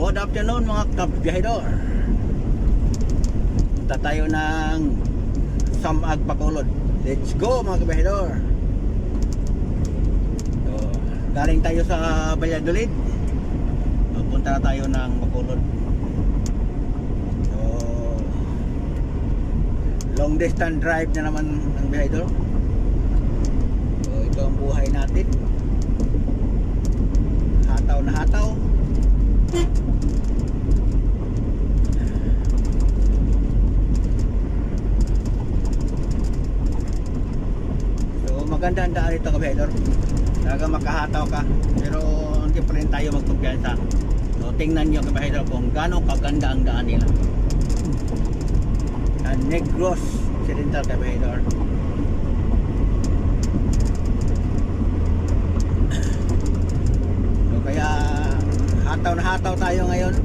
Good afternoon mga kabiyahidor. Punta tayo ng Samag Bacolod. Let's go mga kabiyahidor. So, galing tayo sa Valladolid. Punta na tayo ng Bacolod. So, long distance drive na naman ng biyahidor. So, ito ang buhay natin. Hataw na hataw. Maganda ang daan dito kabihedor. Talaga makahataw ka. Pero hindi pa rin tayo magkumpiyansa. So tingnan nyo kabihedor kung gaano kaganda ang daan nila. Negros Occidental kabihedor. So kaya hataw na hataw tayo ngayon.